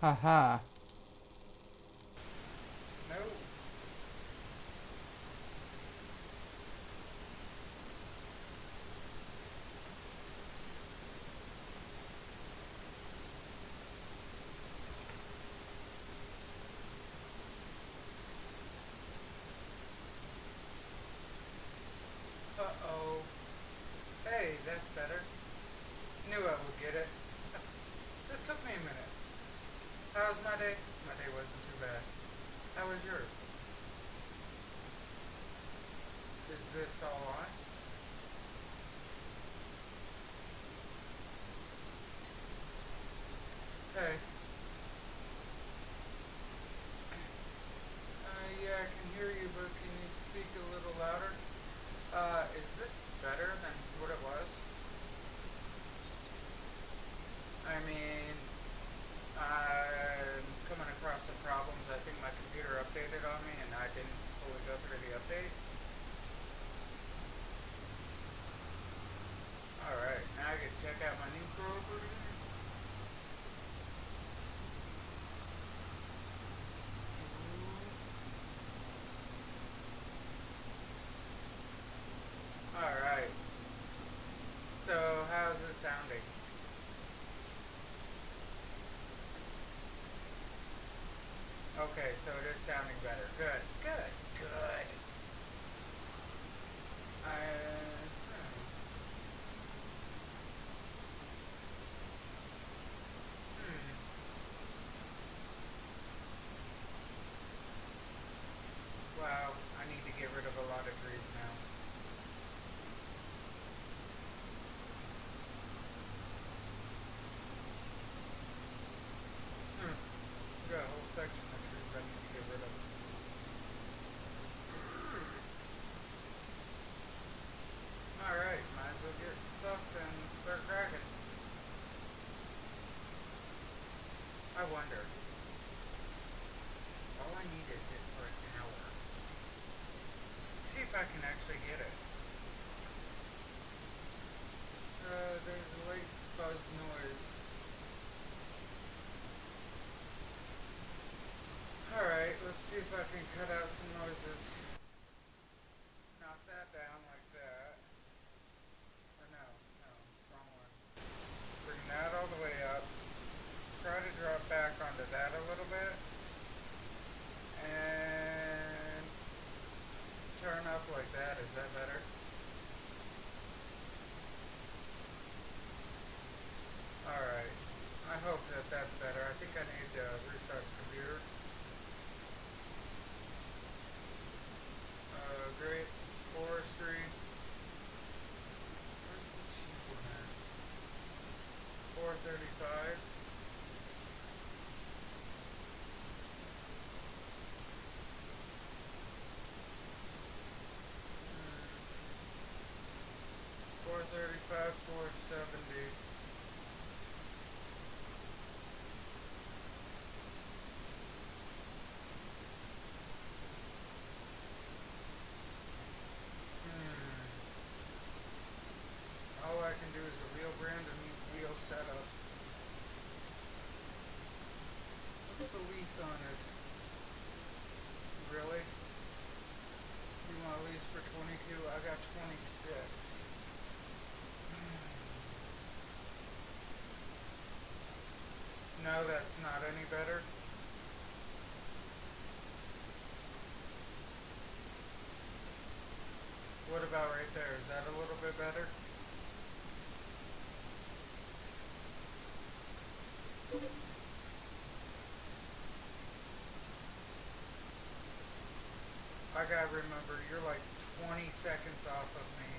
Haha. No. Uh-oh. Hey, that's better. Knew I would get it. Just took me a minute. How was my day? My day wasn't too bad. How was yours? Is this all on? Hey. Yeah, I can hear you, but can you speak a little louder? Is this better than what it was? I mean, I'm coming across some problems. I think my computer updated on me and I didn't fully go through the update. Alright, now I can check out my new property. Alright, so how's it sounding? Okay, so it is sounding better. Good, good, good. Wow, I need to get rid of a lot of trees now. Hmm. Got a whole section of trees I need to get rid of. Alright, might as well get stuff and start cracking. I wonder. All I need is it for an hour. Let's see if I can actually get it. There's a light fuzz noise. Alright, let's see if I can cut out some noises. Knock that down like that. Or no, no, wrong one. Bring that all the way up. Try to drop back onto that a little bit. And turn up like that. Is that better? Alright. I hope that that's better. I think I need to restart the computer. Great forestry. Where's the cheap one at? 435. 435, 470. All I can do is a wheel brand and wheel setup. What's the lease on it? Really? You want a lease for 22? I got 26. No, that's not any better. What about right there? Is that a little bit better? I gotta remember, you're like 20 seconds off of me.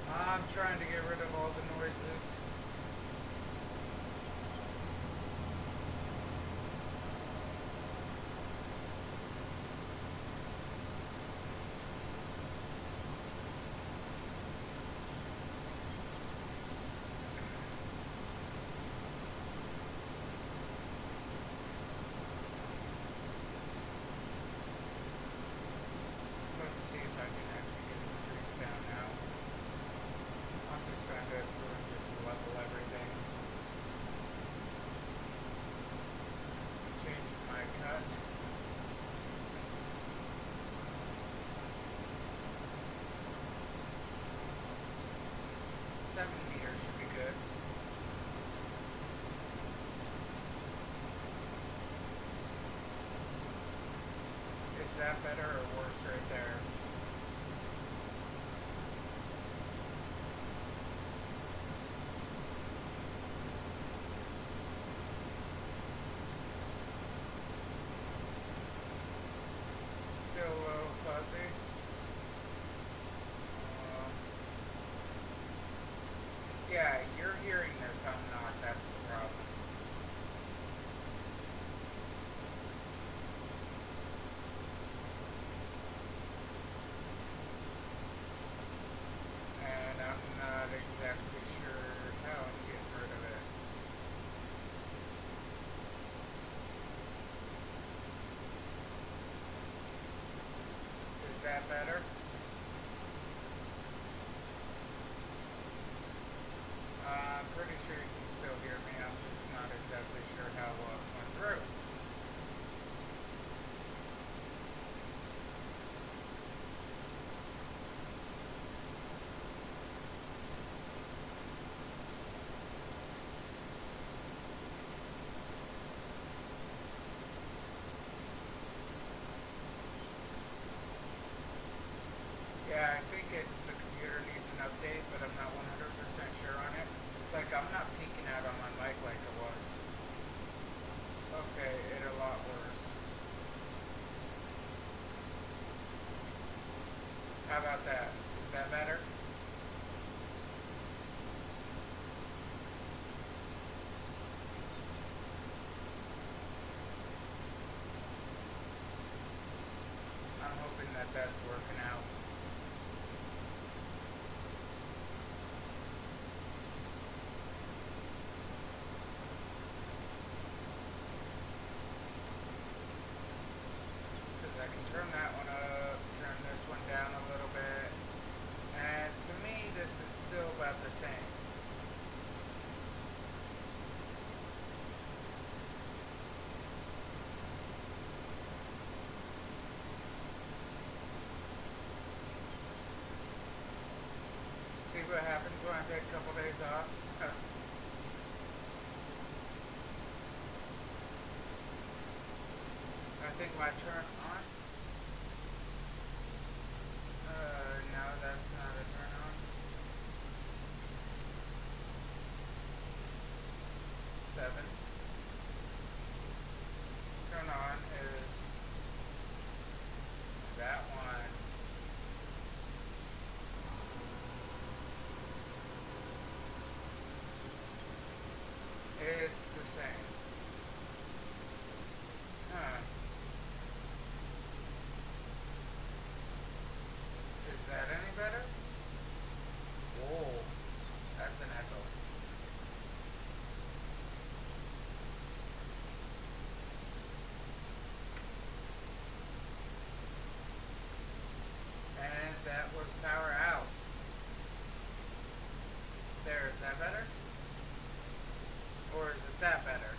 I'm trying to get rid of all the noises. that better or worse right there? Still a little fuzzy. Um, yeah, you're hearing this, I'm not. That's the problem. And I'm not exactly sure how I'm getting rid of it. Is that better? I'm pretty sure you can still hear me. I'm just not exactly sure how well it's going through. Yeah, I think it's the computer needs an update, but I'm not 100% sure on it. Like, I'm not peeking out on my mic like it was. Okay, it a lot worse. How about that? Is that better? I'm hoping that that's working out. Because I can turn that one up, turn this one down a little bit. And to me, this is still about the same. See what happens when I take a couple days off? I think my turn on. No, that's not a turn on. 7. Turn on is that one. It's the same. Huh. Is that any better? Whoa. That's an echo. And that was power out. There, is that better? Or is it that better?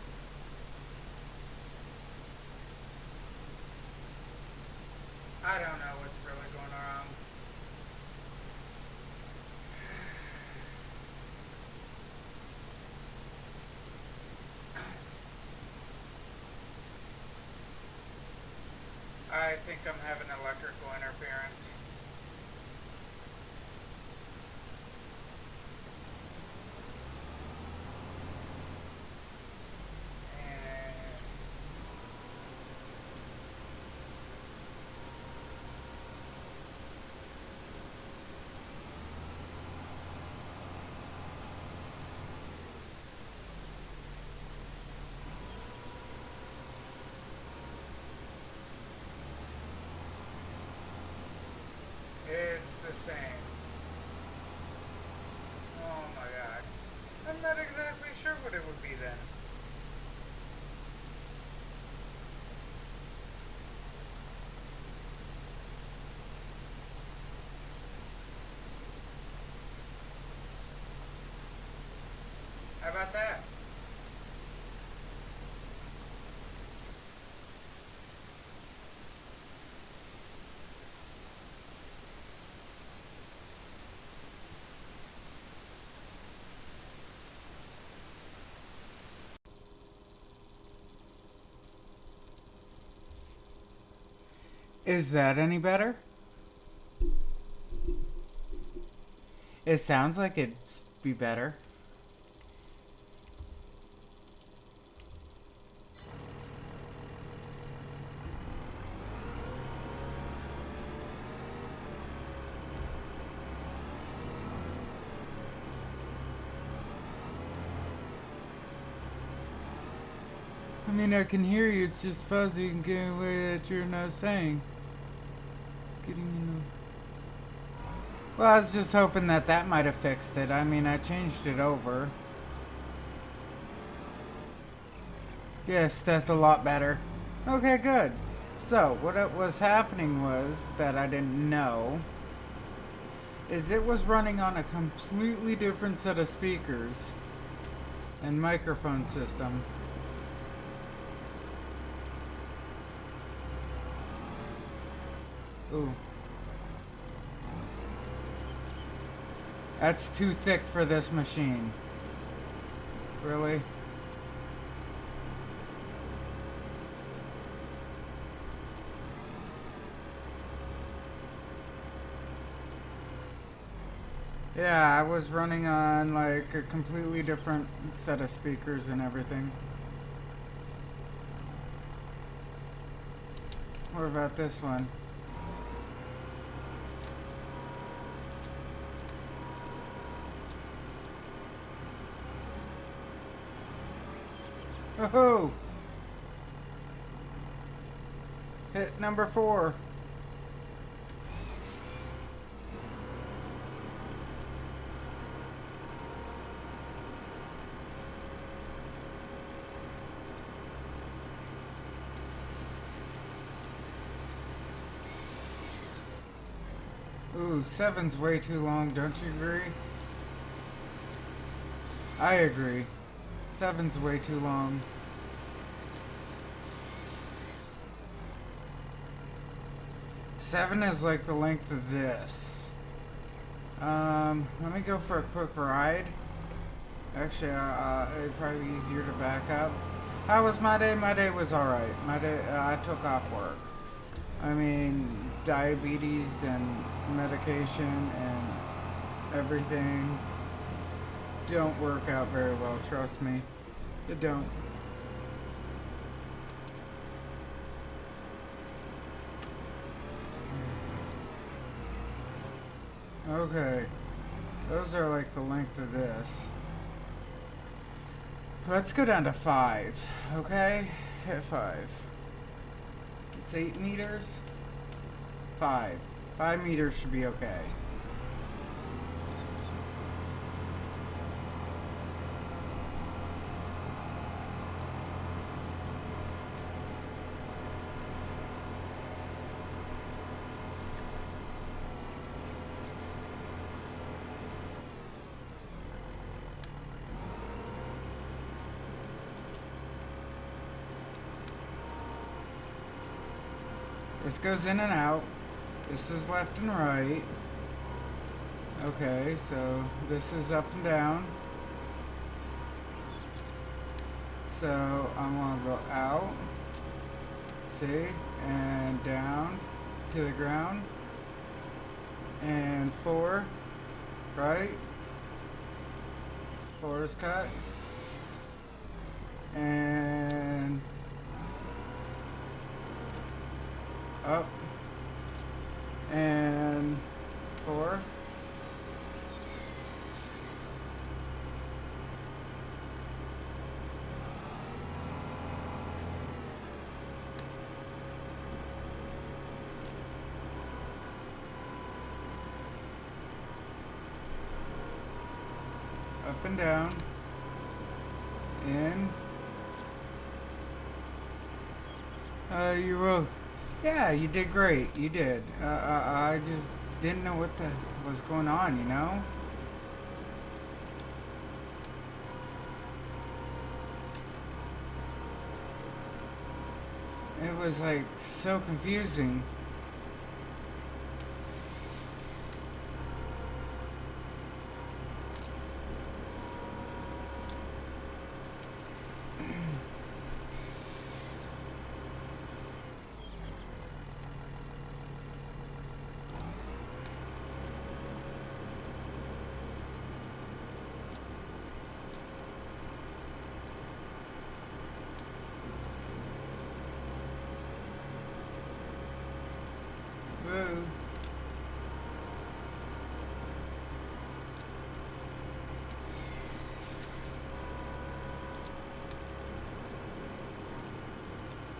I don't know what's really going on. I think I'm having electrical interference. And it's the same. Oh my god. I'm not exactly sure what it would be then. How about that? Is that any better? It sounds like it'd be better. I mean, I can hear you, it's just fuzzy and getting away that you're not saying. It's getting, Well, I was just hoping that that might have fixed it. I mean, I changed it over. Yes, that's a lot better. Okay, good. So, what it was happening was that I didn't know is it was running on a completely different set of speakers and microphone system. Ooh. That's too thick for this machine. Really? Yeah, I was running on like a completely different set of speakers and everything. What about this one? Oh! Hit number 4. Ooh, 7's way too long, don't you agree? I agree. 7's way too long. Seven is like the length of this. Let me go for a quick ride. Actually, it'd probably be easier to back up. How was my day? My day was alright. My day, I took off work. I mean, diabetes and medication and everything don't work out very well, trust me. It don't. Okay. Those are like the length of this. Let's go down to 5, okay? Hit 5. It's 8 meters? 5. 5 meters should be okay. This goes in and out. This is left and right. Okay, so this is up and down. So I'm gonna go out, see, and down to the ground. And 4, right? 4 is cut. And up. And 4. Up and down. In. You will. Yeah, you did great. You did. I just didn't know what was going on, you know? It was like so confusing.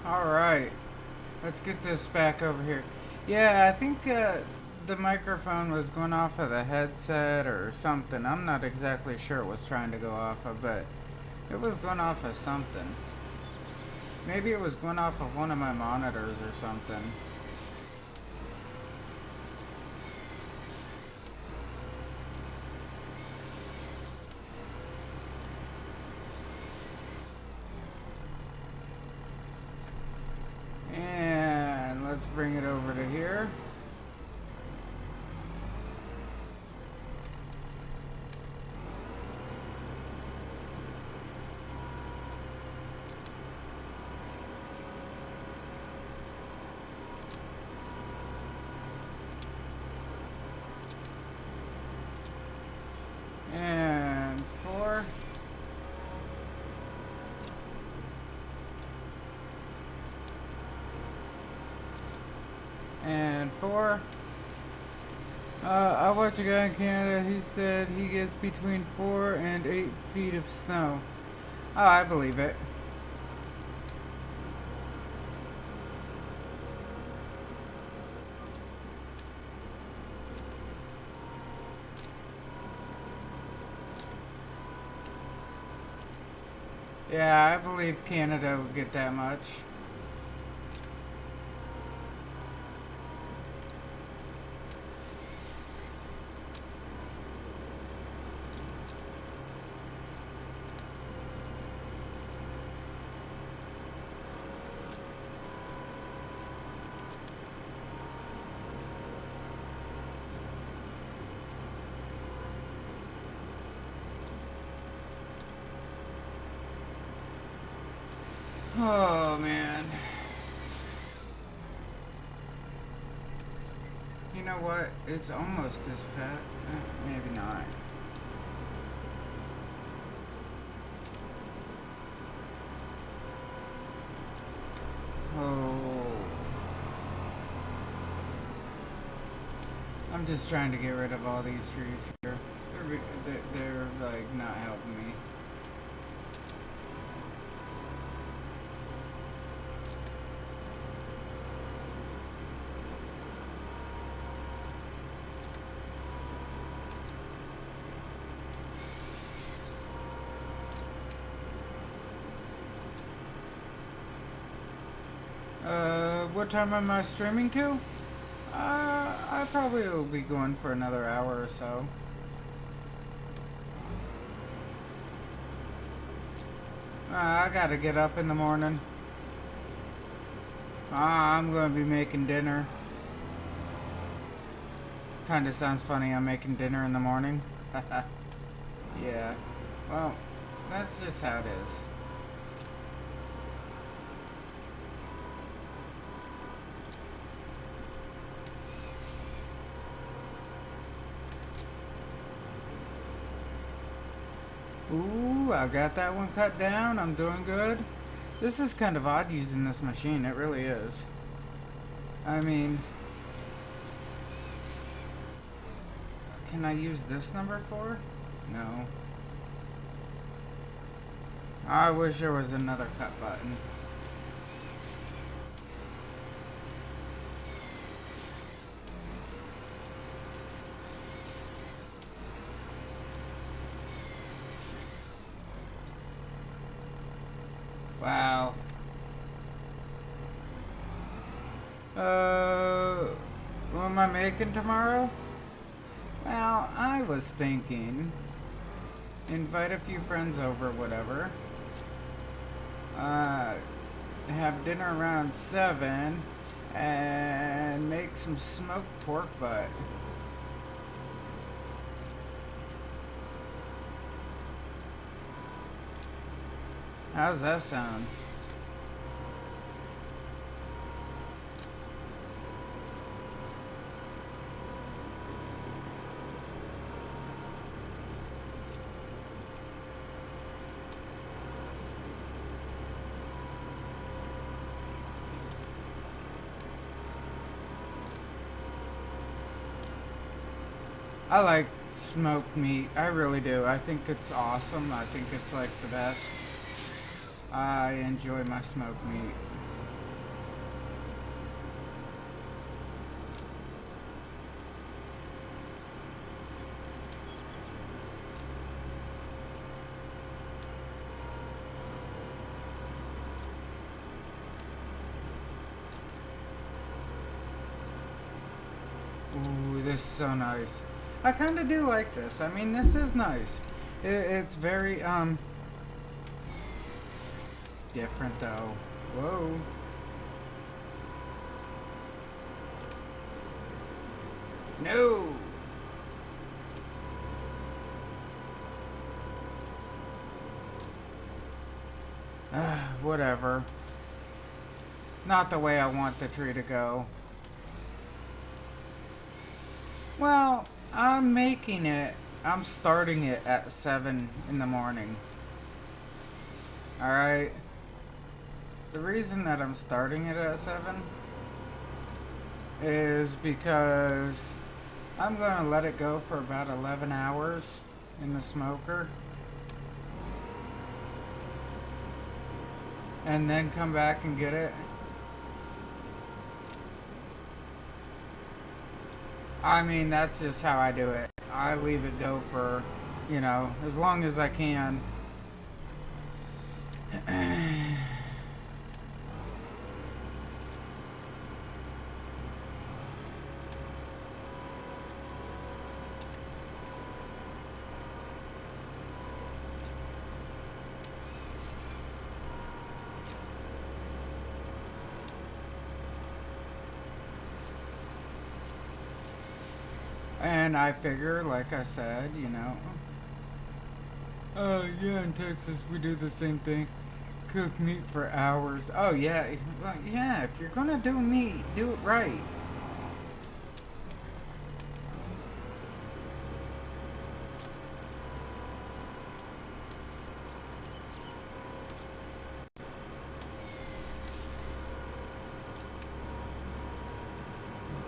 Alright, let's get this back over here. Yeah, I think the microphone was going off of the headset or something. I'm not exactly sure it was trying to go off of, but it was going off of something. Maybe it was going off of one of my monitors or something. And let's bring it over to here. And 4. And 4. I watched a guy in Canada. He said he gets between 4 and 8 feet of snow. Oh, I believe it. Yeah, I believe Canada would get that much. Oh, man. You know what? It's almost as fat. Maybe not. Oh. I'm just trying to get rid of all these trees here. They're like not helping me. What time am I streaming to? I probably will be going for another hour or so. I gotta get up in the morning. I'm gonna be making dinner. Kinda sounds funny, I'm making dinner in the morning. Yeah. Well, that's just how it is. Ooh, I got that one cut down. I'm doing good. This is kind of odd using this machine. It really is. I mean, can I use this number for? No. I wish there was another cut button. Wow. What am I making tomorrow? Well, I was thinking, invite a few friends over, whatever. Have dinner around 7, and make some smoked pork butt. How's that sound? I like smoked meat. I really do. I think it's awesome. I think it's like the best. I enjoy my smoked meat. this is so nice. I kind of do like this. I mean, this is nice. It's very, different though. Whoa. No! Whatever. Not the way I want the tree to go. Well, I'm making it. I'm starting it at 7 in the morning. Alright? The reason that I'm starting it at 7 is because I'm going to let it go for about 11 hours in the smoker. And then come back and get it. I mean, that's just how I do it. I leave it go for, you know, as long as I can. And I figure, like I said, you know. Yeah, in Texas we do the same thing. Cook meat for hours. Oh yeah, well, yeah. If you're gonna do meat, do it right.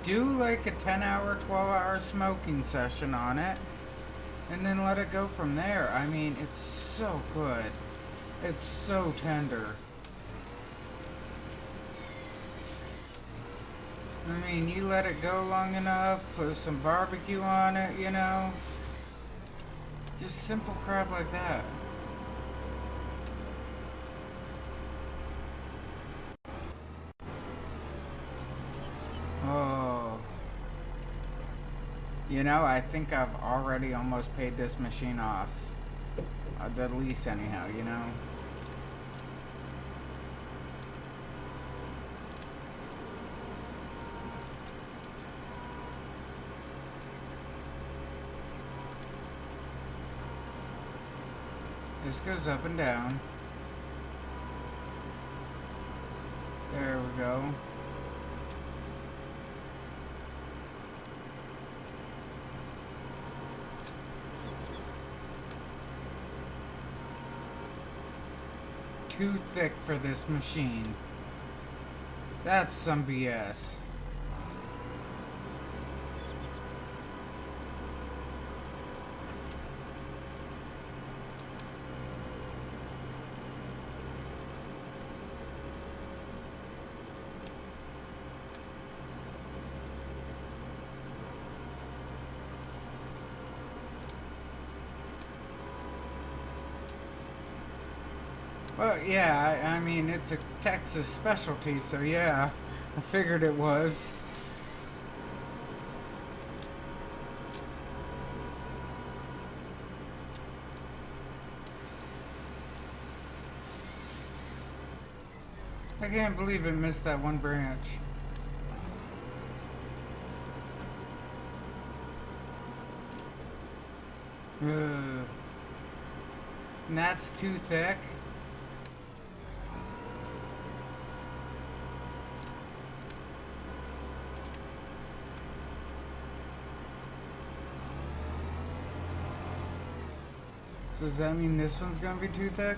Do like a 10-hour, 12-hour smoking session on it, and then let it go from there. I mean, it's so good. It's so tender. I mean, you let it go long enough, put some barbecue on it, you know. Just simple crap like that. Oh. You know, I think I've already almost paid this machine off. The lease anyhow, you know. This goes up and down. There we go. Too thick for this machine. That's some BS. Well, yeah, I mean, it's a Texas specialty, so yeah, I figured it was. I can't believe it missed that one branch. Ugh. And that's too thick. So does that mean this one's gonna be too thick?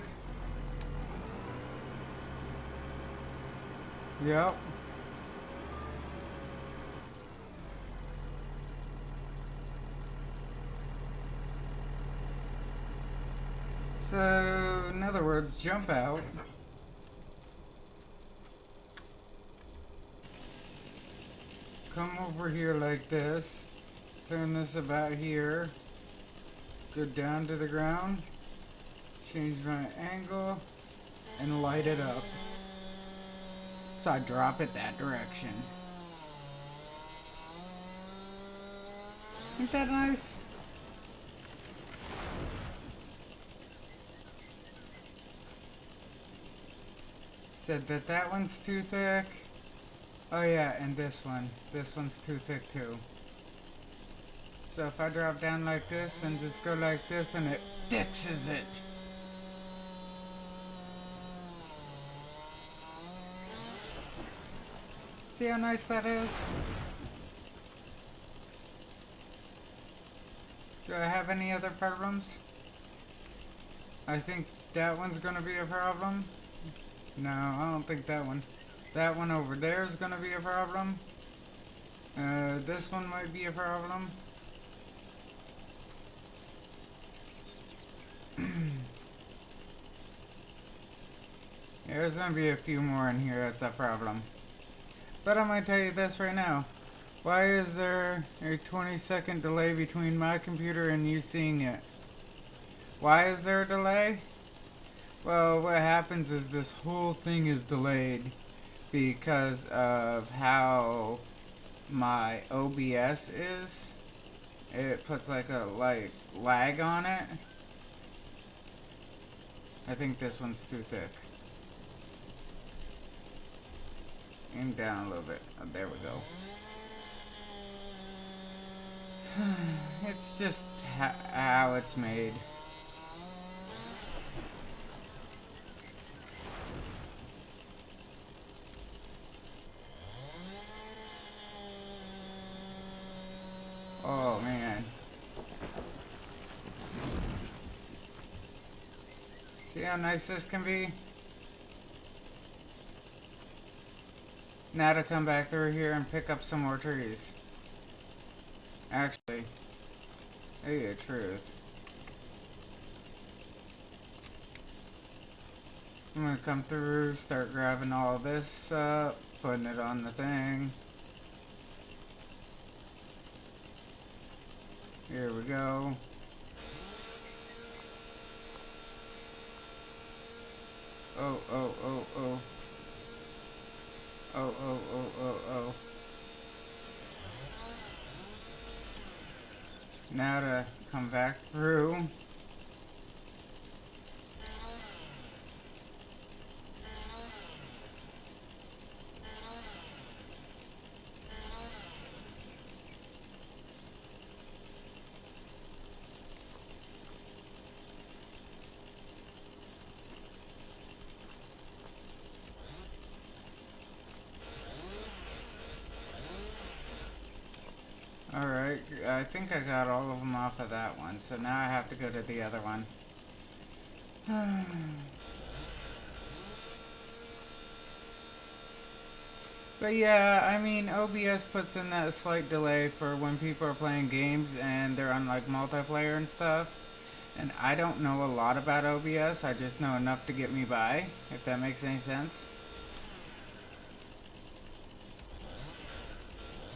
Yep. So, in other words, jump out. Come over here like this. Turn this about here. Go down to the ground. Change my angle. And light it up. So I drop it that direction. Ain't that nice? Said that that one's too thick. Oh yeah, and this one. This one's too thick too. So if I drop down like this and just go like this and it fixes it. See how nice that is? Do I have any other problems? I think that one's gonna be a problem. No, I don't think that one. That one over there is gonna be a problem. This one might be a problem. There's gonna be a few more in here that's a problem. But I'm gonna tell you this right now. Why is there a 20-second delay between my computer and you seeing it? Why is there a delay? Well, what happens is this whole thing is delayed because of how my OBS is. It puts like a lag on it. I think this one's too thick. Aim down a little bit. Oh, there we go. It's just how it's made. Oh man. See how nice this can be? Now to come back through here and pick up some more trees. Actually, tell you the truth. I'm gonna come through, start grabbing all this up, putting it on the thing. Here we go. Oh, oh, oh, oh. Oh, oh, oh, oh, oh. Now to come back through. Alright, I think I got all of them off of that one, so now I have to go to the other one. But yeah, I mean, OBS puts in that slight delay for when people are playing games and they're on like multiplayer and stuff. And I don't know a lot about OBS, I just know enough to get me by, if that makes any sense.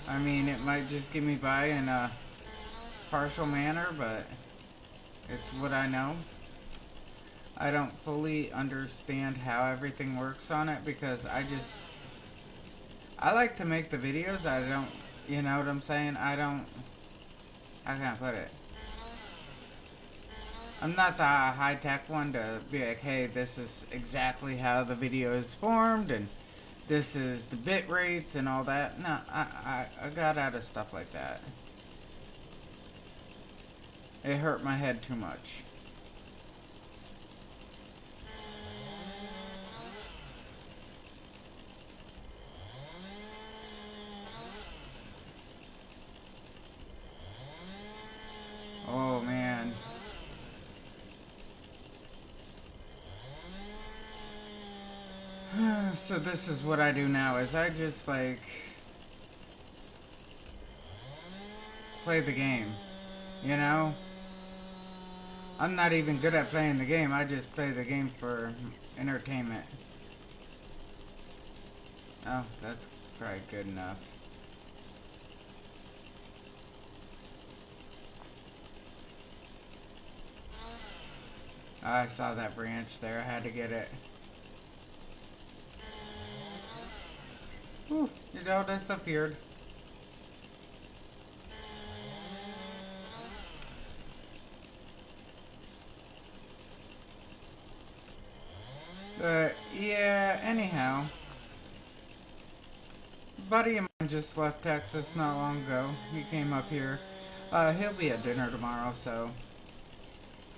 I mean, it might just get me by in a partial manner, but it's what I know. I don't fully understand how everything works on it because I like to make the videos. I don't, you know what I'm saying? How can I put it? I'm not the high-tech one to be like, hey, this is exactly how the video is formed and this is the bit rates and all that. No, I got out of stuff like that. It hurt my head too much. Oh man. So this is what I do now is I just like play the game, you know? I'm not even good at playing the game, I just play the game for entertainment. Oh, that's probably good enough. I saw that branch there, I had to get it. Whew, it all disappeared. But yeah, anyhow, a buddy of mine just left Texas not long ago. He came up here. He'll be at dinner tomorrow, so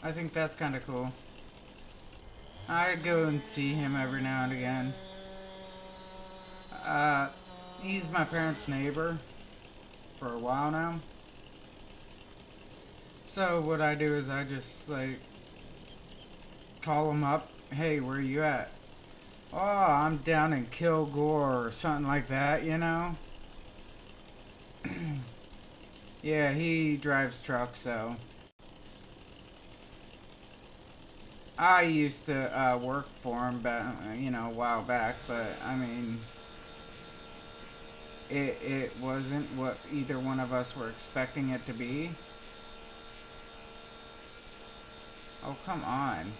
I think that's kind of cool. I go and see him every now and again. Uh, he's my parents' neighbor for a while now. So what I do is I just like call him up. Hey, where you at? Oh, I'm down in Kilgore or something like that, you know? Yeah, he drives trucks, so. I used to work for him, a while back, but I mean, it wasn't what either one of us were expecting it to be. Oh, come on.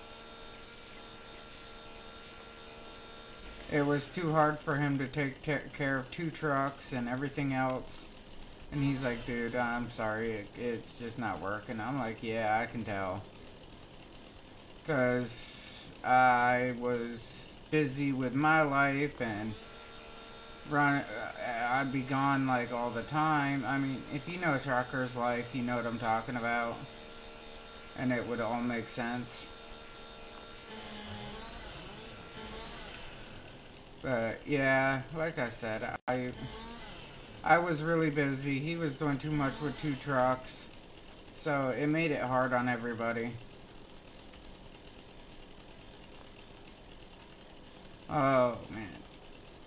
It was too hard for him to take care of two trucks and everything else. And he's like, dude, I'm sorry, it's just not working. I'm like, yeah, I can tell. Because I was busy with my life and I'd be gone like all the time. I mean, if you know a trucker's life, you know what I'm talking about. And it would all make sense. But yeah, like I said, I was really busy. He was doing too much with two trucks. So it made it hard on everybody. Oh man.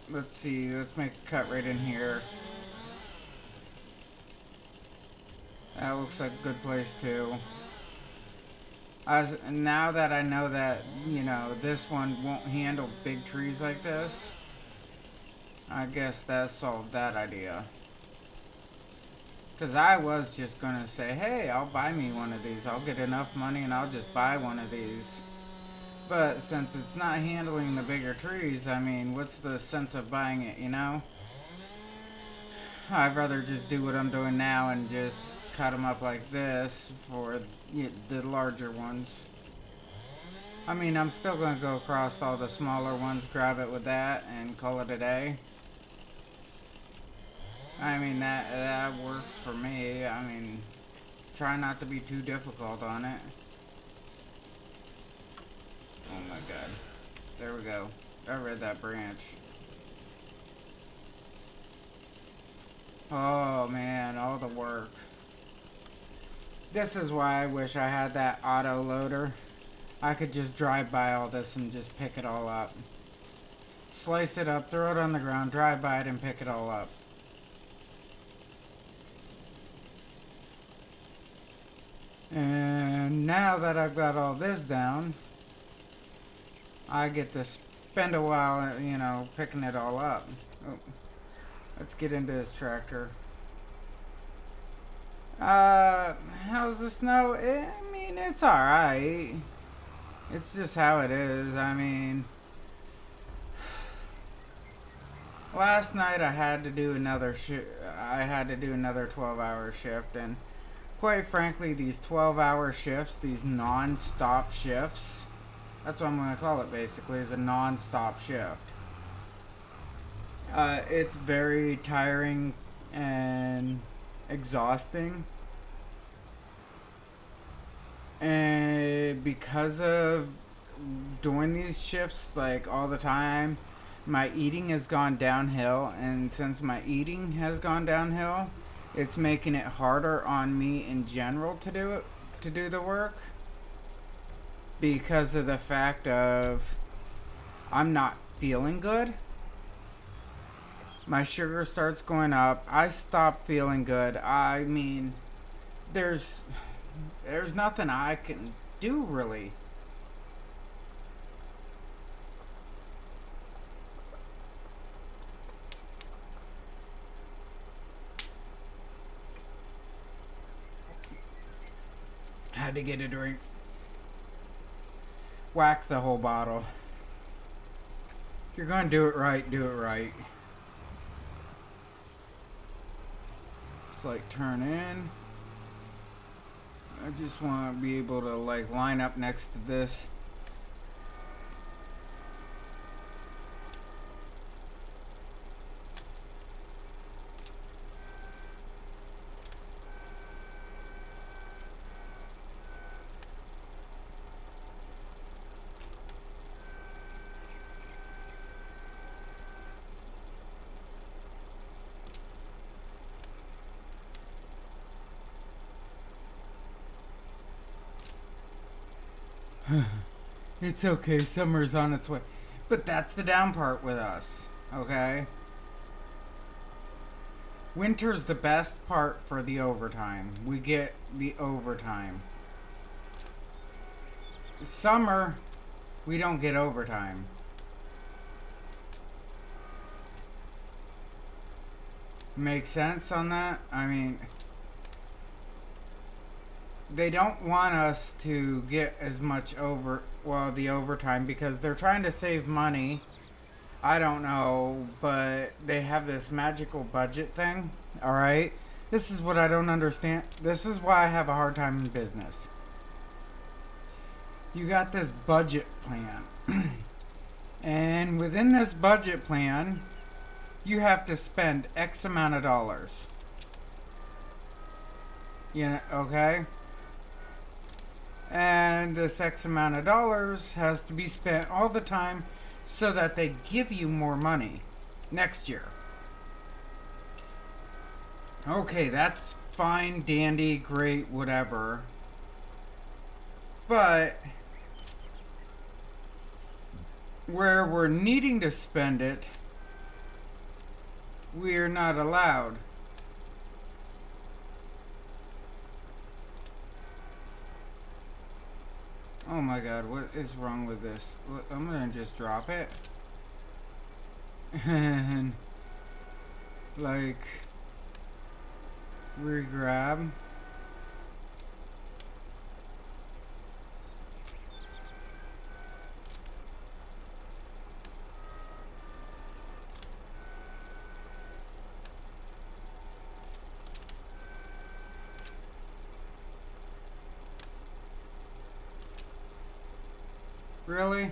Let's see, let's make a cut right in here. That looks like a good place too. Now that I know that, this one won't handle big trees like this, I guess that solved that idea. Because I was just going to say, hey, I'll buy me one of these. I'll get enough money and I'll just buy one of these. But since it's not handling the bigger trees, I mean, what's the sense of buying it, you know? I'd rather just do what I'm doing now and just cut them up like this for the larger ones. I mean, I'm still going to go across all the smaller ones, grab it with that, and call it a day. I mean, that works for me. I mean, try not to be too difficult on it. Oh my god. There we go. I read that branch. Oh man, all the work. This is why I wish I had that auto loader. I could just drive by all this and just pick it all up. Slice it up, throw it on the ground, drive by it and pick it all up. And now that I've got all this down, I get to spend a while, picking it all up. Oh, let's get into this tractor. How's the snow? I mean, it's alright. It's just how it is. I mean, last night I had to do another 12-hour shift, and quite frankly, these 12-hour shifts, these non-stop shifts, that's what I'm going to call it basically, is a non-stop shift. It's very tiring and exhausting. And because of doing these shifts like all the time, my eating has gone downhill, and since my eating has gone downhill, it's making it harder on me in general to do the work, because of the fact of I'm not feeling good. My sugar starts going up. I stop feeling good. I mean, there's nothing I can do really. Had to get a drink. Whack the whole bottle. If you're going to do it right, do it right. It's like turn in. I just want to be able to like line up next to this. It's okay, summer's on its way. But that's the down part with us, okay? Winter's the best part for the overtime. We get the overtime. Summer, we don't get overtime. Make sense on that? I mean, they don't want us to get as much the overtime because they're trying to save money. I don't know, but they have this magical budget thing, all right? This is what I don't understand. This is why I have a hard time in business. You got this budget plan. And within this budget plan, you have to spend X amount of dollars. You know, okay? And this X amount of dollars has to be spent all the time so that they give you more money next year. Okay, that's fine, dandy, great, whatever. But where we're needing to spend it, we're not allowed. Oh my god, what is wrong with this? I'm gonna just drop it. And, like, re-grab. Really?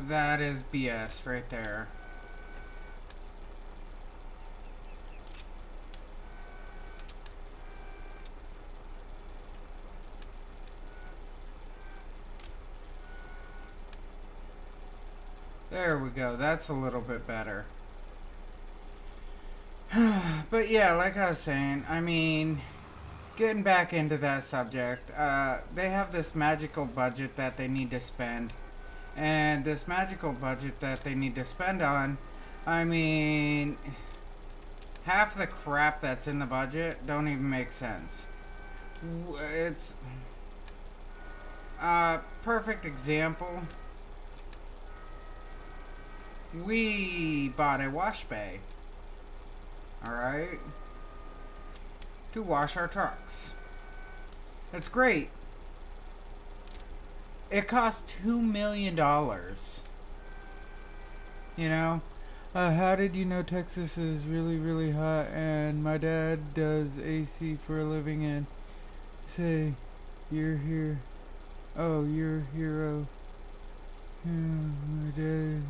That is BS right there. There we go. That's a little bit better. But yeah, like I was saying, I mean, getting back into that subject, they have this magical budget that they need to spend. And this magical budget that they need to spend on, I mean, half the crap that's in the budget don't even make sense. It's a perfect example. We bought a wash bay, alright, to wash our trucks. It's great. It cost $2 million. You know? How did you know Texas is really, really hot and my dad does AC for a living and say, you're here. Oh, you're a hero. Yeah, my dad.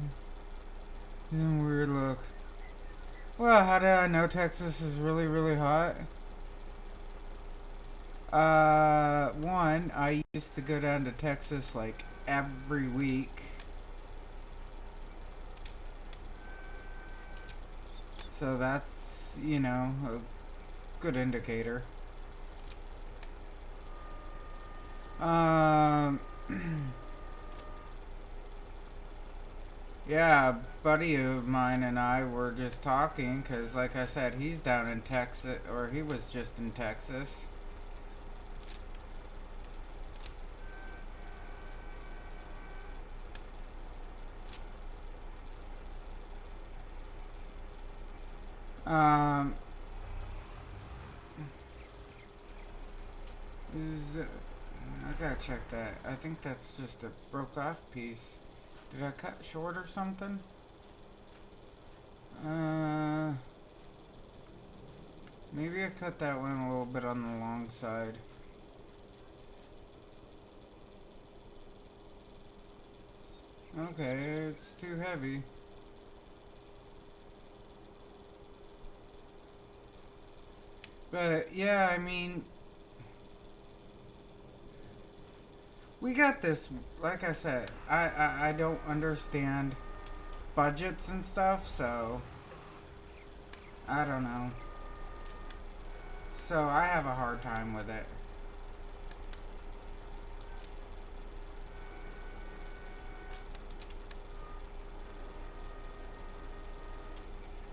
Some weird look. Well, how did I know Texas is really, really hot? One, I used to go down to Texas like every week. So that's, you know, a good indicator. Um, yeah, a buddy of mine and I were just talking because, like I said, he's down in Texas, or he was just in Texas. Um, I gotta check that. I think that's just a broke off piece. Did I cut short or something? Maybe I cut that one a little bit on the long side. Okay, it's too heavy. But yeah, I mean, We got this. Like I said, I don't understand budgets and stuff, so I don't know. So I have a hard time with it.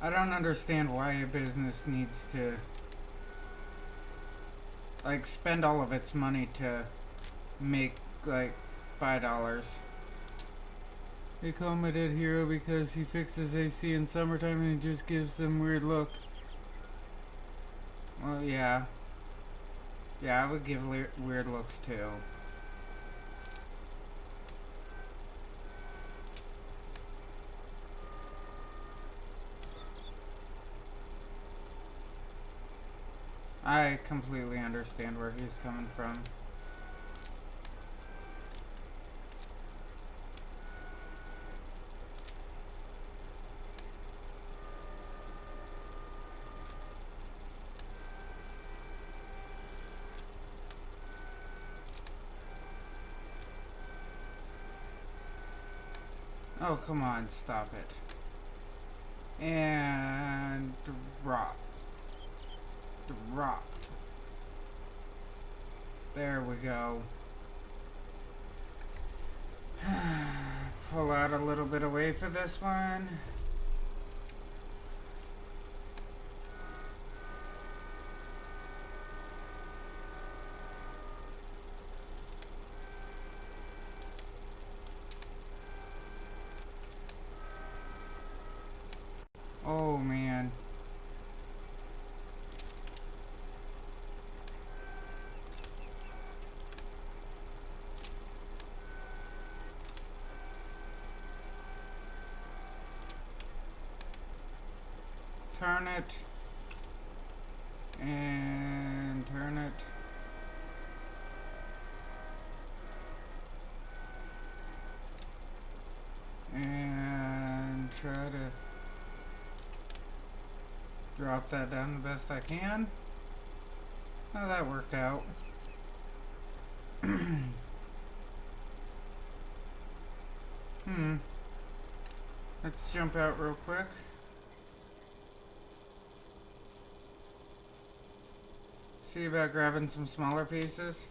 I don't understand why a business needs to like spend all of its money to make like $5. They call him a dead hero because he fixes AC in summertime and he just gives them weird look. Well, yeah. Yeah, I would give weird looks too. I completely understand where he's coming from. Oh, come on, stop it. And drop. Drop. There we go. Pull out a little bit away for this one. Oh man. Turn it. And turn it. And try to drop that down the best I can. Oh, that worked out. Let's jump out real quick. See about grabbing some smaller pieces.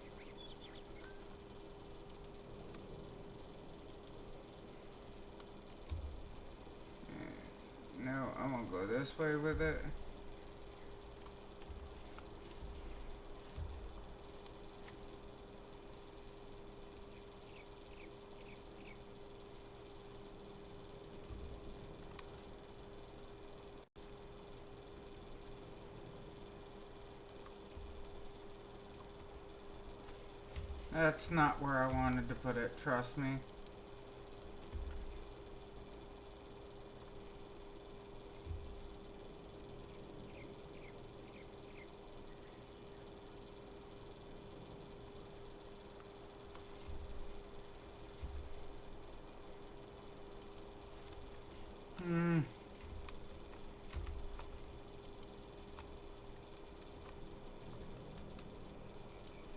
No, I'm gonna go this way with it. That's not where I wanted to put it, trust me.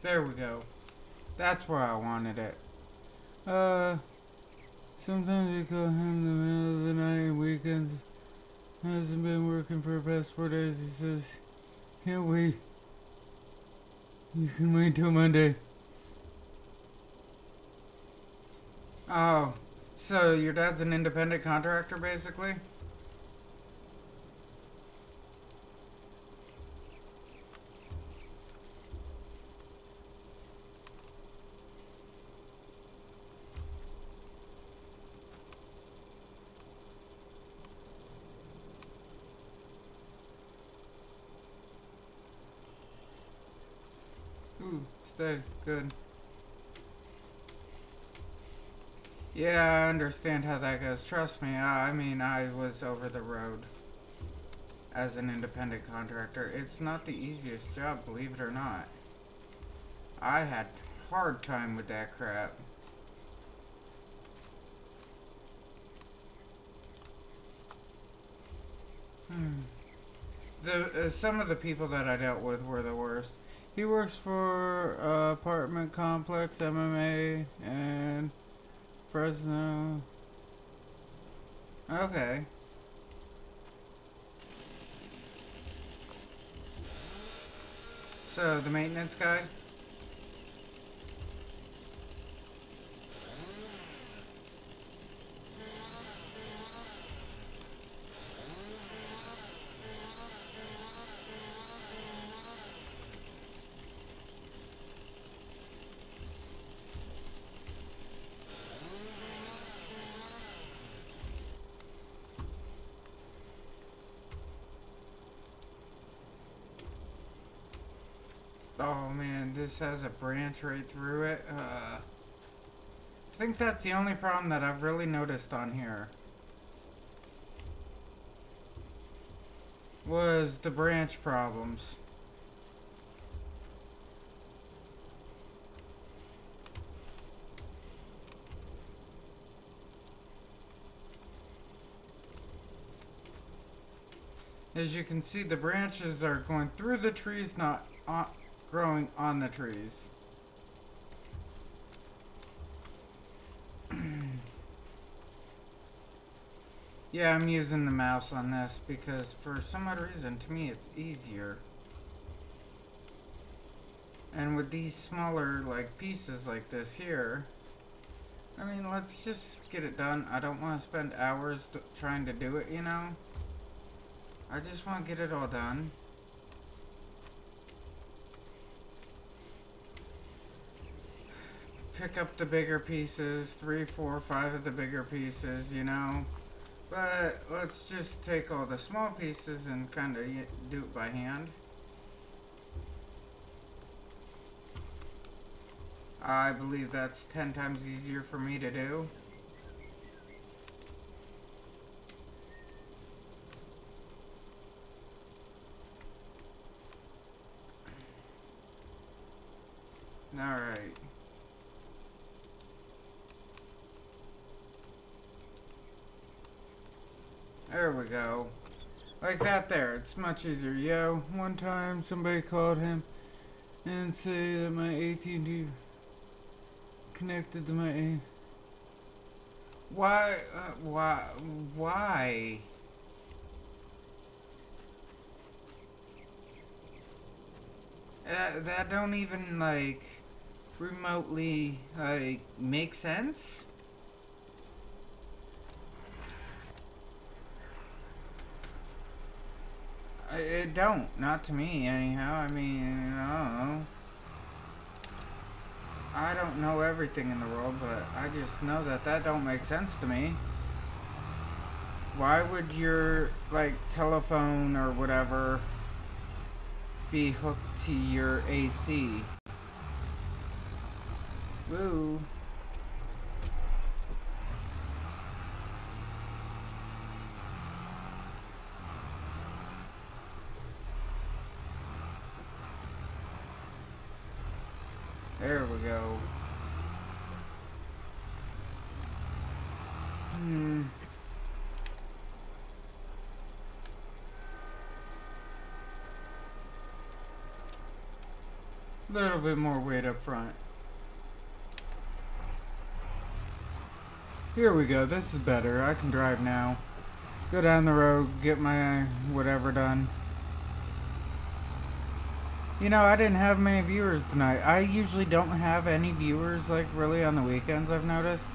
There we go. That's where I wanted it. Sometimes we call him in the middle of the night and weekends. Hasn't been working for the past 4 days. He says, can't wait. You can wait till Monday. Oh, so your dad's an independent contractor, basically? Ooh, stay. Good. Yeah, I understand how that goes. Trust me, I mean, I was over the road as an independent contractor. It's not the easiest job, believe it or not. I had hard time with that crap. Some of the people that I dealt with were the worst. He works for apartment complex MMA and Fresno. Okay. So the maintenance guy. Oh man, this has a branch right through it. I think that's the only problem that I've really noticed on here. Was the branch problems. As you can see, the branches are going through the trees, not growing on the trees. Yeah, I'm using the mouse on this because for some odd reason, to me, it's easier. And with these smaller, like, pieces like this here, I mean, let's just get it done. I don't want to spend hours trying to do it, you know? I just want to get it all done. Pick up the bigger pieces, 3, 4, 5 of the bigger pieces, you know? But let's just take all the small pieces and kind of do it by hand. I believe that's 10 times easier for me to do. Alright. There we go. Like that there. It's much easier. Yeah, one time somebody called him and say that my AT&T connected to my Why? Why? That don't even, like, remotely, like, make sense? It don't. Not to me, anyhow. I mean, I don't know. I don't know everything in the world, but I just know that that don't make sense to me. Why would your, like, telephone or whatever be hooked to your AC? Woo. There we go. Little bit more weight up front. Here we go. This is better. I can drive now. Go down the road, get my whatever done. You know, I didn't have many viewers tonight. I usually don't have any viewers, like, really on the weekends, I've noticed.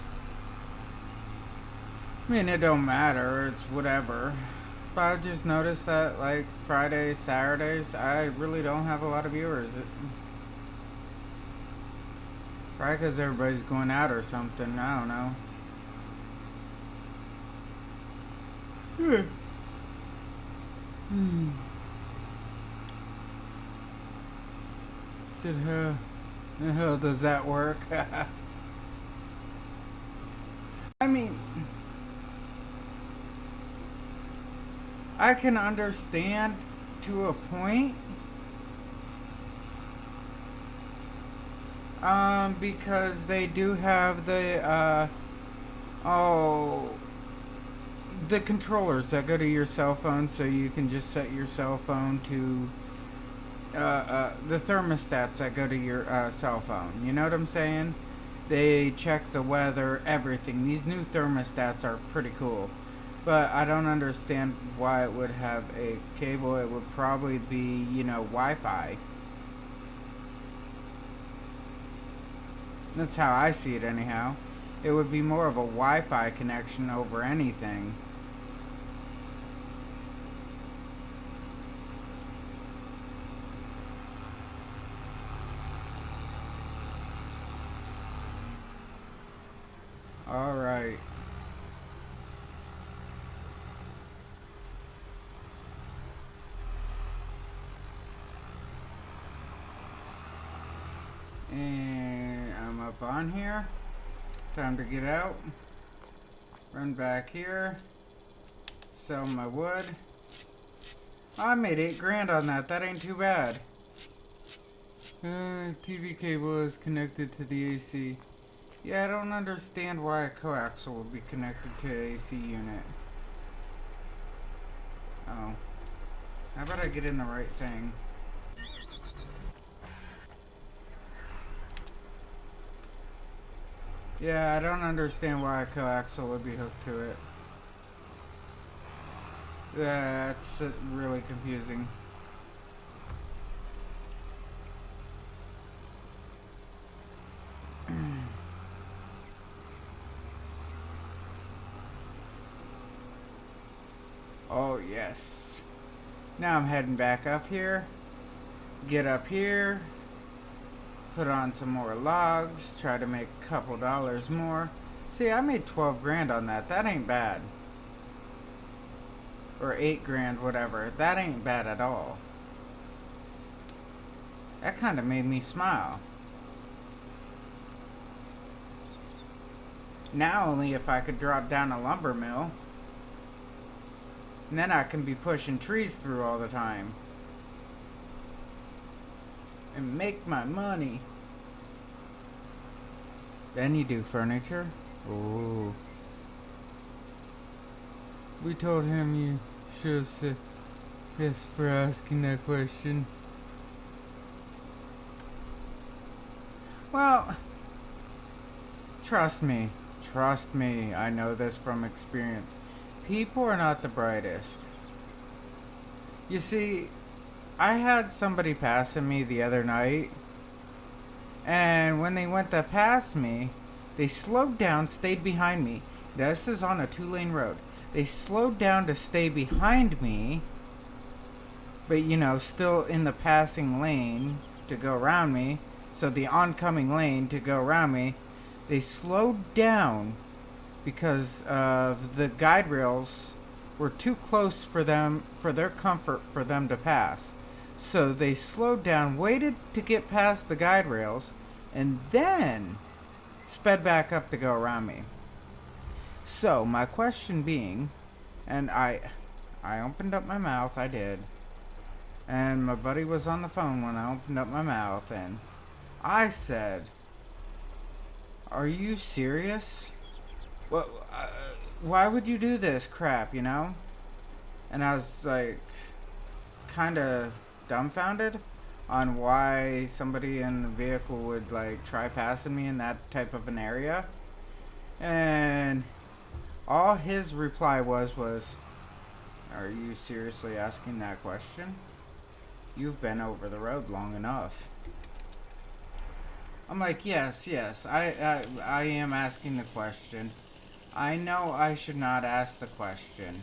I mean, it don't matter. It's whatever. But I just noticed that, like, Fridays, Saturdays, I really don't have a lot of viewers. Probably because everybody's going out or something. I don't know. Said, how the hell does that work? I mean, I can understand to a point. Because they do have the, the controllers that go to your cell phone, so you can just set your cell phone to the thermostats that go to your cell phone. You know what I'm saying? They check the weather, everything. These new thermostats are pretty cool. But I don't understand why it would have a cable. It would probably be, Wi-Fi. That's how I see it, anyhow. It would be more of a Wi-Fi connection over anything. Alright. And I'm up on here. Time to get out. Run back here. Sell my wood. I made $8 on that. That ain't too bad. TV cable is connected to the AC. Yeah, I don't understand why a coaxial would be connected to the AC unit. Oh. How about I get in the right thing? Yeah, I don't understand why a coaxial would be hooked to it. That's really confusing. Oh, yes. Now I'm heading back up here. Get up here. Put on some more logs. Try to make a couple dollars more. See, I made $12 on that. That ain't bad. Or $8, whatever. That ain't bad at all. That kind of made me smile. Now only if I could drop down a lumber mill. And then I can be pushing trees through all the time. And make my money. Then you do furniture. Ooh. We told him you should have said yes for asking that question. Well, trust me, I know this from experience. People are not the brightest. You see, I had somebody passing me the other night, and when they went to pass me, they slowed down, stayed behind me. This is on a 2-lane road. They slowed down to stay behind me, but still in the passing lane to go around me, so the oncoming lane to go around me. They slowed down because of the guide rails were too close for them, for their comfort, for them to pass. So they slowed down, waited to get past the guide rails, and then sped back up to go around me. So my question being, and I opened up my mouth, I did, and my buddy was on the phone when I opened up my mouth, and I said, "Are you serious? What? Why would you do this crap, And I was like, kind of dumbfounded on why somebody in the vehicle would try passing me in that type of an area. And all his reply was, "Are you seriously asking that question? You've been over the road long enough." I'm like, yes, I am asking the question. I know I should not ask the question.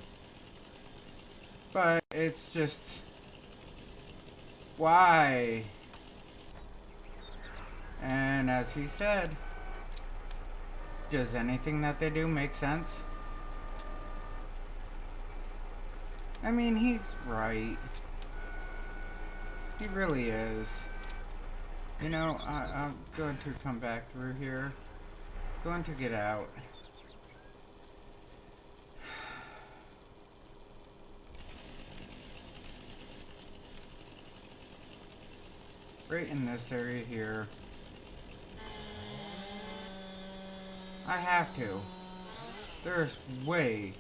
But it's just, why? And as he said, does anything that they do make sense? I mean, he's right. He really is. I'm going to come back through here. Going to get out. Right in this area here. I have to. There's way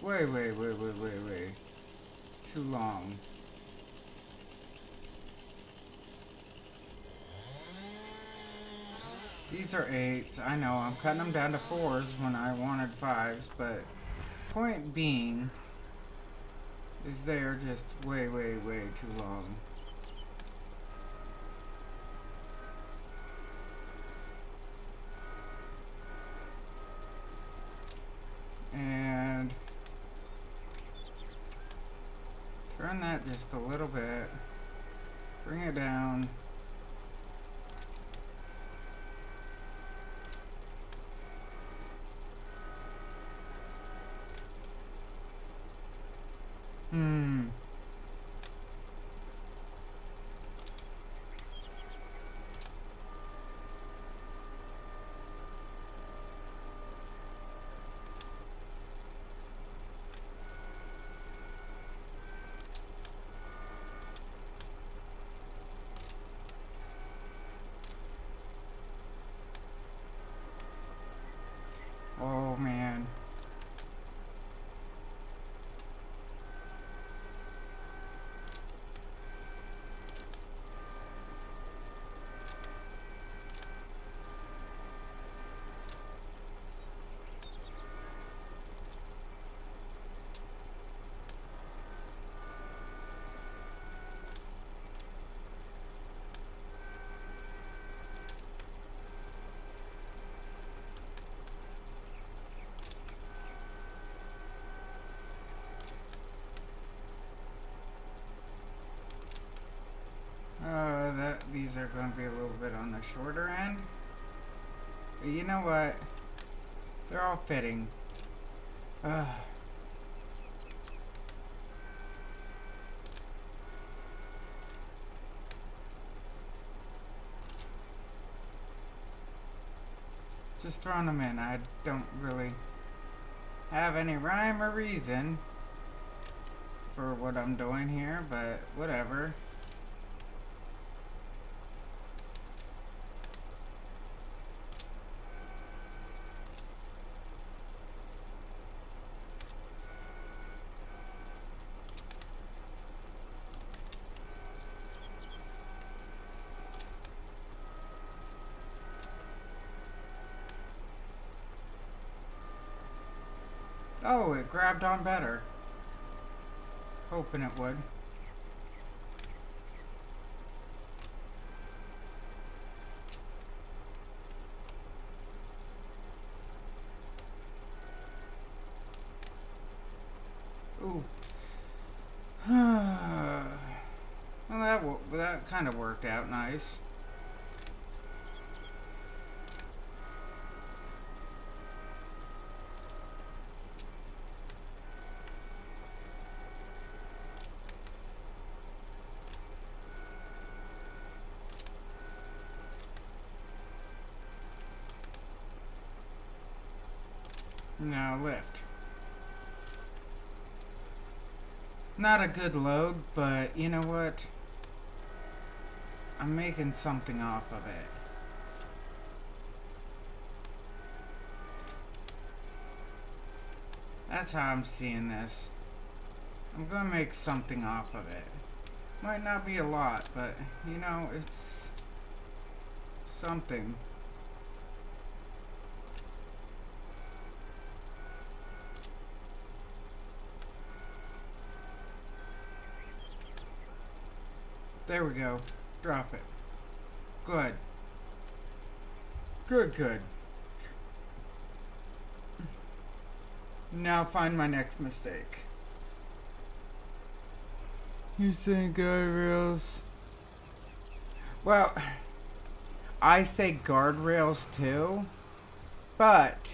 too long. These are 8s. I know, I'm cutting them down to 4s when I wanted 5s, but point being is they are just way, way, way too long. And turn that just a little bit. Bring it down. Oh man. These are going to be a little bit on the shorter end. But you know what? They're all fitting. Just throwing them in. I don't really have any rhyme or reason for what I'm doing here, but whatever. Oh, it grabbed on better. Hoping it would. Ooh. Well, that kind of worked out nice. Now lift. Not a good load, but you know what? I'm making something off of it. That's how I'm seeing this. I'm gonna make something off of it. Might not be a lot, but you know, it's something. There we go. Drop it. Good. Good. Now find my next mistake. You saying guardrails? Well, I say guardrails too, but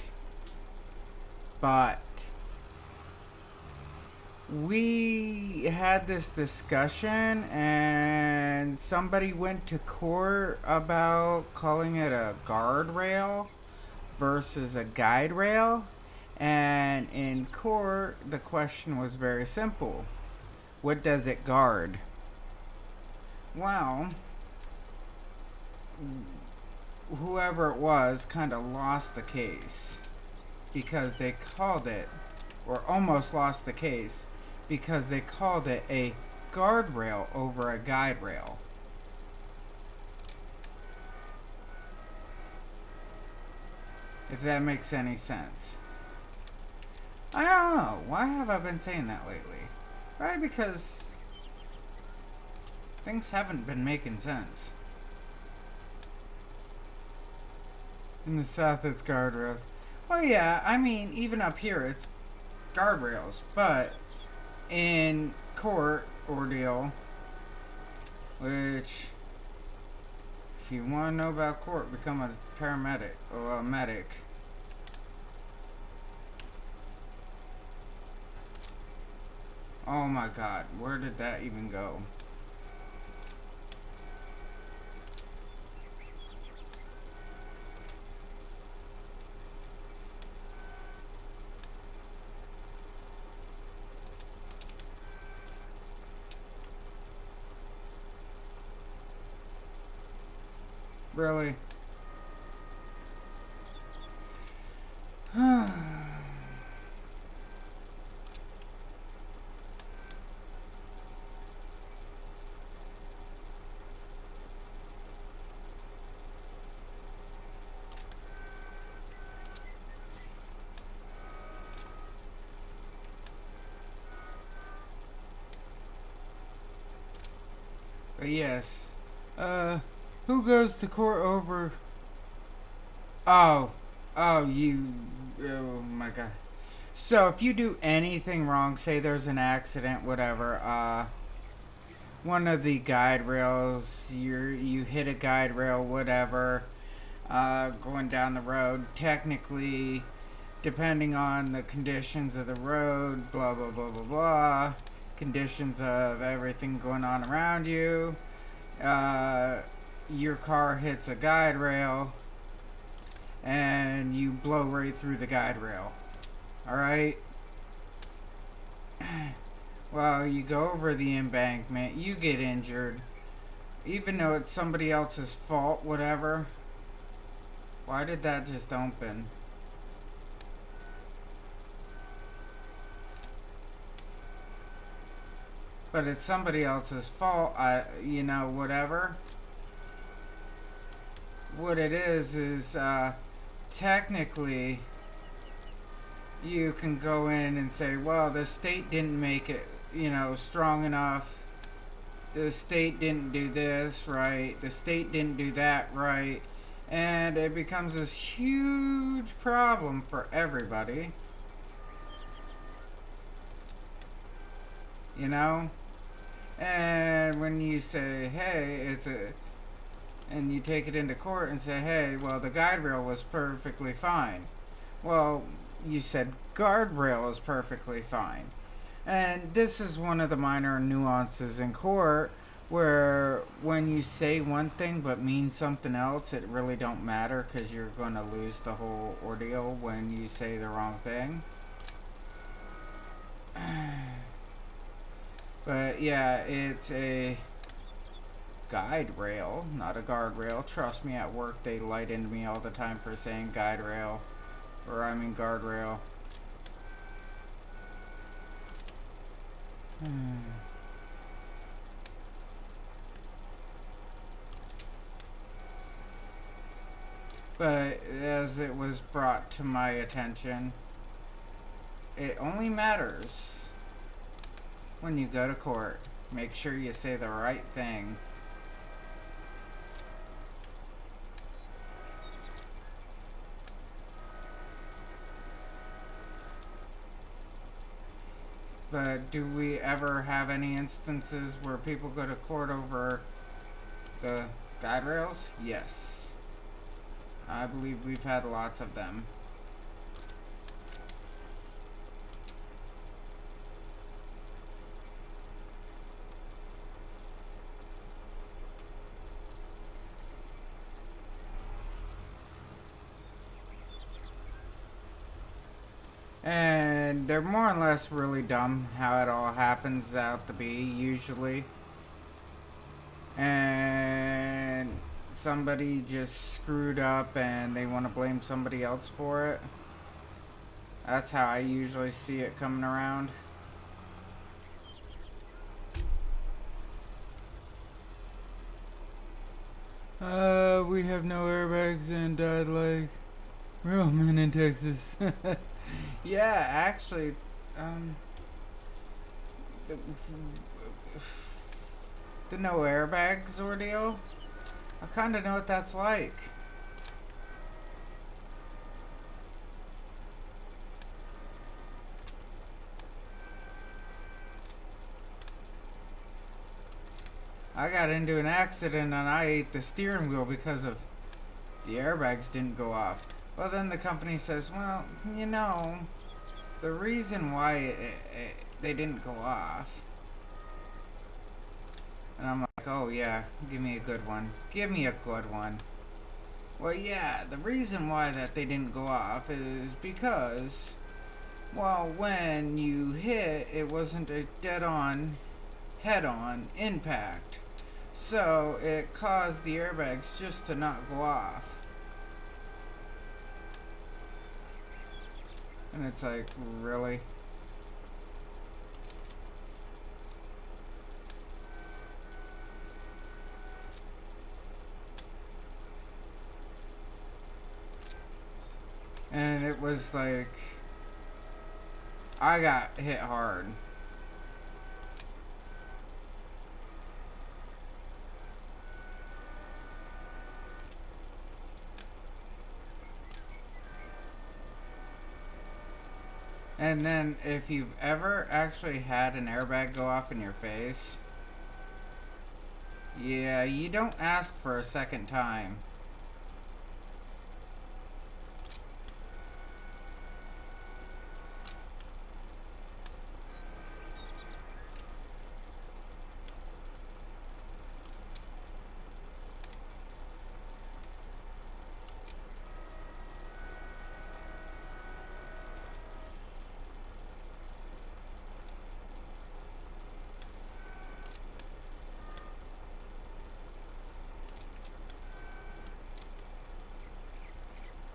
we had this discussion and somebody went to court about calling it a guardrail versus a guide rail. And in court, the question was very simple. What does it guard? Well, whoever it was kind of lost the case because they called it, or almost lost the case, because they called it a guardrail over a guide rail. If that makes any sense. I don't know. Why have I been saying that lately? Right, because things haven't been making sense. In the south, it's guardrails. Well, yeah, I mean, even up here, it's guardrails. But in court ordeal, which, if you want to know about court, become a paramedic or a medic. Oh my god, where did that even go? Really? But yes. Who goes to court over... Oh. Oh, you... Oh my god. So, if you do anything wrong, say there's an accident, whatever, one of the guide rails, you hit a guide rail, whatever, going down the road, technically, depending on the conditions of the road, blah, blah, blah, blah, blah, conditions of everything going on around you, your car hits a guide rail, and you blow right through the guide rail. Alright? Well, you go over the embankment, you get injured, even though it's somebody else's fault, whatever. Why did that just open? But it's somebody else's fault, whatever. What it is, technically, you can go in and say, well, the state didn't make it, strong enough. The state didn't do this right. The state didn't do that right. And it becomes this huge problem for everybody. And when you say, hey, and you take it into court and say, hey, well, the guide rail was perfectly fine. Well, you said guardrail is perfectly fine. And this is one of the minor nuances in court where when you say one thing but mean something else, it really don't matter because you're going to lose the whole ordeal when you say the wrong thing. But yeah, it's a guide rail, not a guardrail. Trust me, at work they light into me all the time for saying guide rail. Or I mean guardrail. But as it was brought to my attention, it only matters when you go to court. Make sure you say the right thing. But do we ever have any instances where people go to court over the guide rails? Yes. I believe we've had lots of them. And they're more or less really dumb how it all happens out to be, usually. And somebody just screwed up and they want to blame somebody else for it. That's how I usually see it coming around. We have no airbags and died like... Real men in Texas. Yeah, actually, um, the, the no airbags ordeal. I kind of know what that's like. I got into an accident and I ate the steering wheel because of the airbags didn't go off. Well, then the company says, well, the reason why they didn't go off. And I'm like, oh yeah, give me a good one. Give me a good one. Well, yeah, the reason why that they didn't go off is because, well, when you hit, it wasn't a dead-on, head-on impact. So it caused the airbags just to not go off. And it's like, really? And it was like, I got hit hard. And then if you've ever actually had an airbag go off in your face, yeah, you don't ask for a second time.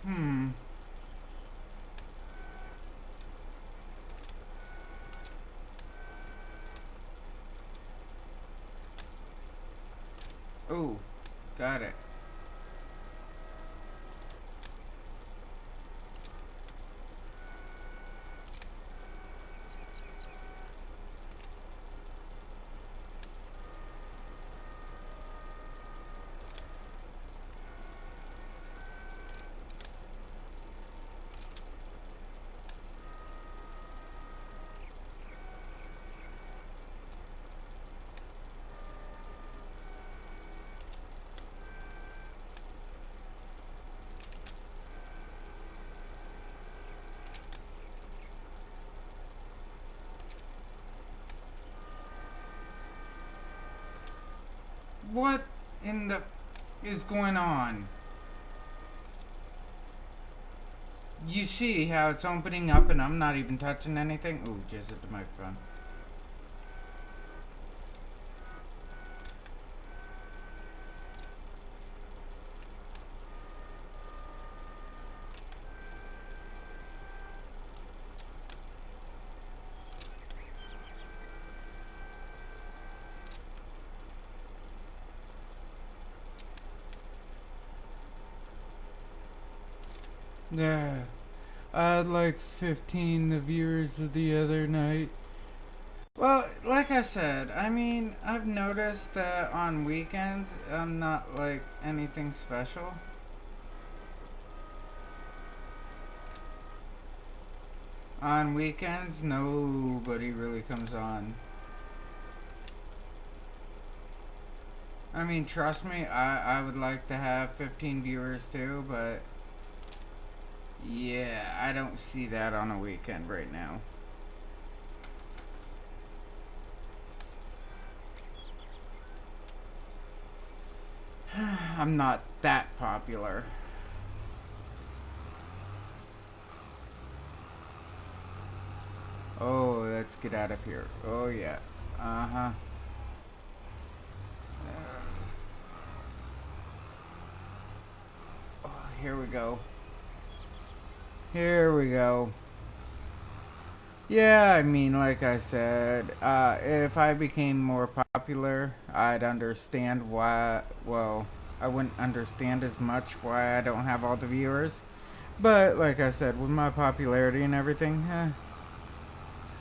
Hmm. Ooh, got it. What in the is going on? You see how it's opening up and I'm not even touching anything? Ooh, just at the microphone. Yeah. I had like 15 the viewers the other night. Well, like I said, I mean, I've noticed that on weekends, I'm not like anything special. On weekends, nobody really comes on. I mean, trust me, I would like to have 15 viewers too, but yeah, I don't see that on a weekend right now. I'm not that popular. Oh, let's get out of here. Oh, yeah. Uh huh. Oh, here we go. Here we go. Yeah, I mean, like I said, if I became more popular, I'd understand why. Well, I wouldn't understand as much why I don't have all the viewers. But like I said, with my popularity and everything,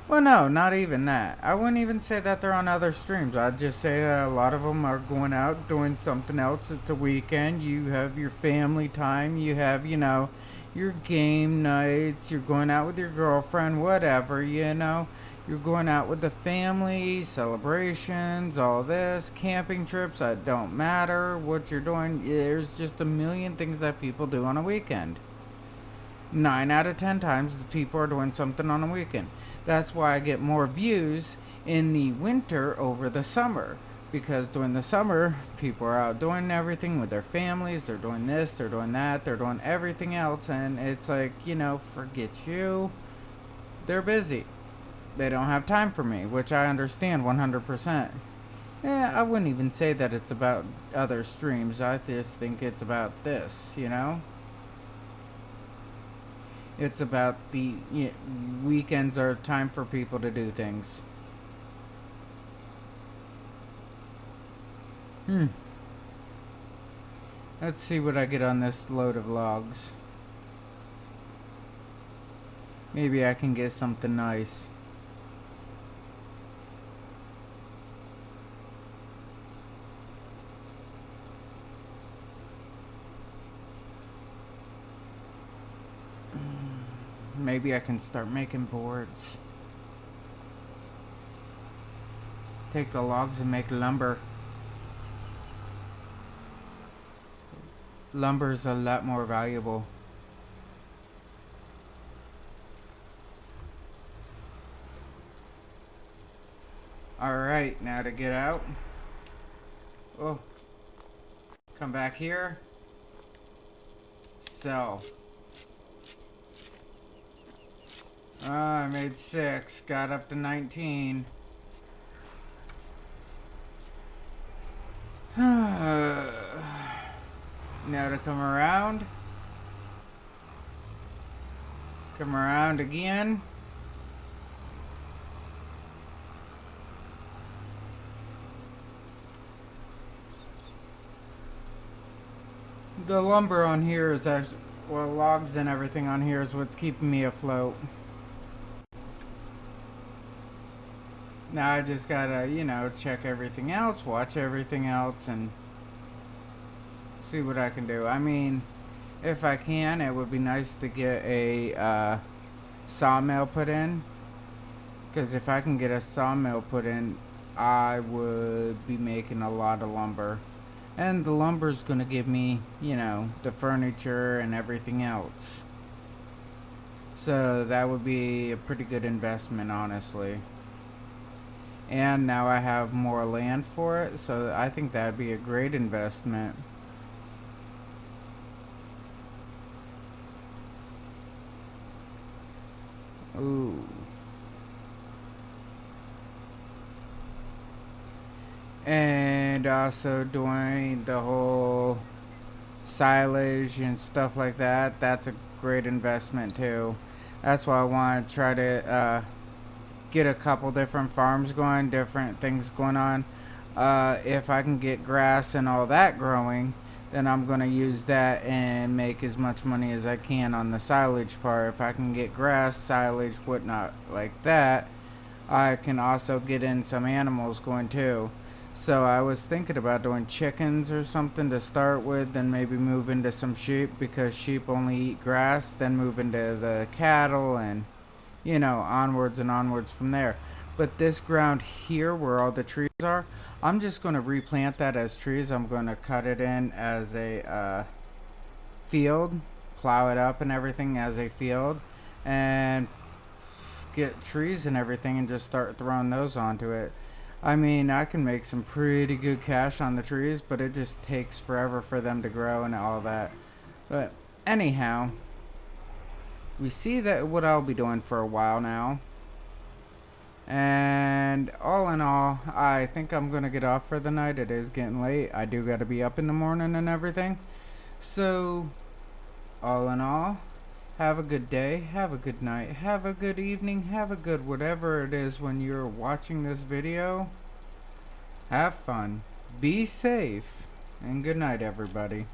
well, no, not even that. I wouldn't even say that they're on other streams. I'd just say a lot of them are going out doing something else. It's a weekend. You have your family time. You have, your game nights. You're going out with your girlfriend, whatever, You're going out with the family, celebrations, all this, camping trips. That don't matter what you're doing. There's just a million things that people do on a weekend. 9 out of 10 times the people are doing something on a weekend. That's why I get more views in the winter over the summer. Because during the summer, people are out doing everything with their families. They're doing this, they're doing that, they're doing everything else. And it's like, forget you. They're busy. They don't have time for me, which I understand 100%. Yeah, I wouldn't even say that it's about other streams. I just think it's about this, It's about the weekends are time for people to do things. Let's see what I get on this load of logs. Maybe I can get something nice. Maybe I can start making boards. Take the logs and make lumber. Lumber's a lot more valuable. Alright, now to get out. Oh. Come back here. Sell. I made 6. Got up to 19. Now to come around. Come around again. The lumber on here is actually, well, logs and everything on here is what's keeping me afloat. Now I just gotta, check everything else, watch everything else, and see what I can do. I mean, if I can, it would be nice to get a sawmill put in. Because if I can get a sawmill put in, I would be making a lot of lumber. And the lumber's gonna give me, the furniture and everything else. So that would be a pretty good investment, honestly. And now I have more land for it, so I think that'd be a great investment. Ooh. And also doing the whole silage and stuff like that, that's a great investment too. That's why I want to try to get a couple different farms going, different things going on. If I can get grass and all that growing, then I'm going to use that and make as much money as I can on the silage part. If I can get grass, silage, whatnot like that, I can also get in some animals going too. So I was thinking about doing chickens or something to start with, then maybe move into some sheep, because sheep only eat grass, then move into the cattle and, onwards and onwards from there. But this ground here where all the trees are, I'm just going to replant that as trees. I'm going to cut it in as a field, plow it up and everything as a field, and get trees and everything and just start throwing those onto it. I mean, I can make some pretty good cash on the trees, but it just takes forever for them to grow and all that. But anyhow, we see that what I'll be doing for a while now. And all in all, I think I'm going to get off for the night. It is getting late. I do got to be up in the morning and everything. So, all in all, have a good day, have a good night, have a good evening, have a good whatever it is when you're watching this video. Have fun, be safe, and good night, everybody.